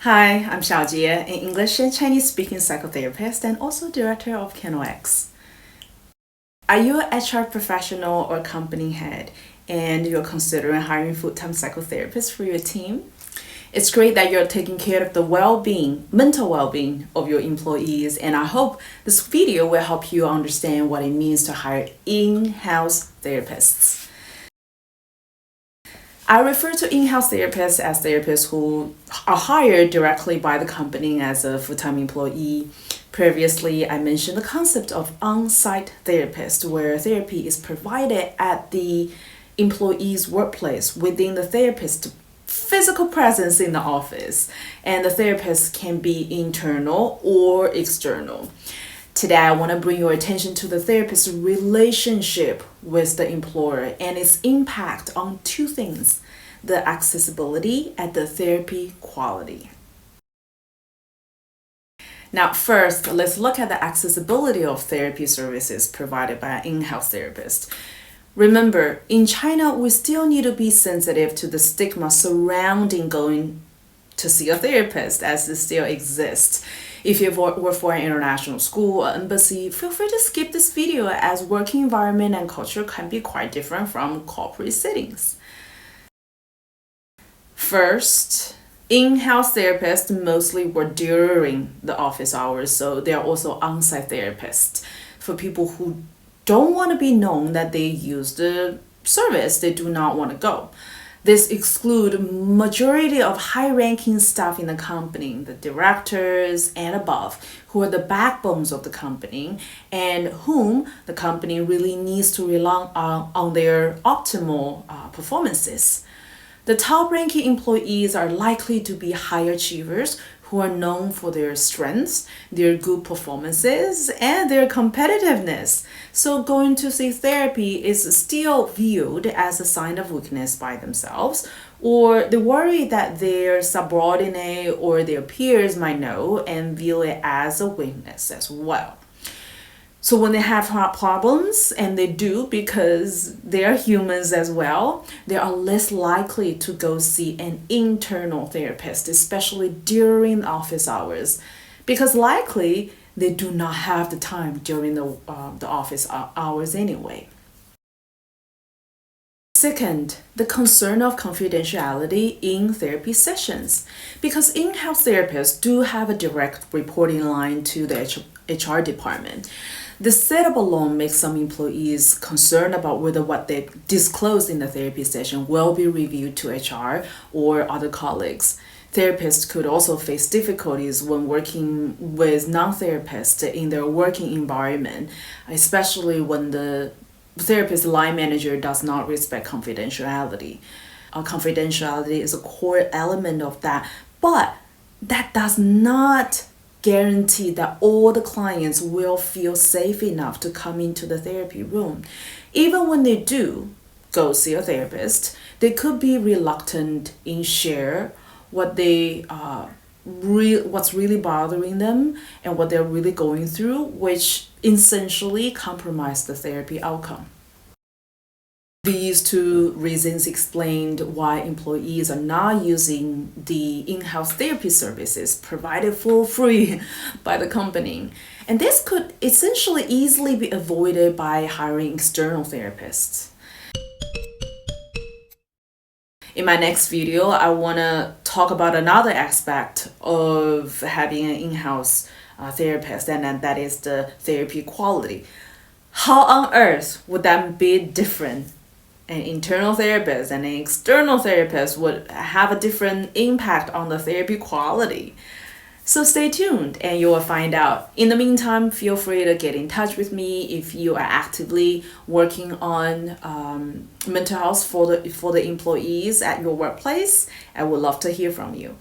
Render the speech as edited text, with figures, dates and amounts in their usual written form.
Hi, I'm Xiaojie, an English and Chinese speaking psychotherapist and also director of KenoX. Are you an HR professional or company head and you're considering hiring full-time psychotherapists for your team? It's great that you're taking care of the mental well-being of your employees, and I hope this video will help you understand what it means to hire in-house therapists. I refer to in-house therapists as therapists who are hired directly by the company as a full-time employee. Previously, I mentioned the concept of on-site therapist, where therapy is provided at the employee's workplace within the therapist's physical presence in the office, and the therapist can be internal or external. Today, I want to bring your attention to the therapist's relationship with the employer and its impact on two things: the accessibility and the therapy quality. Now, first, let's look at the accessibility of therapy services provided by an in-house therapist. Remember, in China, we still need to be sensitive to the stigma surrounding going to see a therapist, as it still exists. If you work for an international school or embassy, feel free to skip this video, as working environment and culture can be quite different from corporate settings. First, in-house therapists mostly work during the office hours, so they are also on-site therapists. For people who don't want to be known that they use the service, they do not want to go. This excludes majority of high-ranking staff in the company, the directors and above, who are the backbones of the company and whom the company really needs to rely on their optimal performances. The top-ranking employees are likely to be high achievers who are known for their strengths, their good performances, and their competitiveness. So going to see therapy is still viewed as a sign of weakness by themselves, or they worry that their subordinate or their peers might know and view it as a weakness as well. So when they have heart problems, and they do because they are humans as well, they are less likely to go see an internal therapist, especially during office hours, because likely they do not have the time during the office hours anyway. Second, the concern of confidentiality in therapy sessions, because in-house therapists do have a direct reporting line to the HR department. This setup alone makes some employees concerned about whether what they disclose in the therapy session will be reviewed to HR or other colleagues. Therapists could also face difficulties when working with non-therapists in their working environment, especially when the therapist line manager does not respect confidentiality. Confidentiality is a core element of that, but that does not guarantee that all the clients will feel safe enough to come into the therapy room. Even when they do go see a therapist, they could be reluctant in share what what's really bothering them and what they're really going through, which essentially compromise the therapy outcome. These two reasons explained why employees are not using the in-house therapy services provided for free by the company. And this could essentially easily be avoided by hiring external therapists. In my next video, I want to talk about another aspect of having an in-house therapist, and that is the therapy quality. How on earth would that be different? An internal therapist and an external therapist would have a different impact on the therapy quality. So stay tuned and you will find out. In the meantime, feel free to get in touch with me if you are actively working on mental health for the employees at your workplace. I would love to hear from you.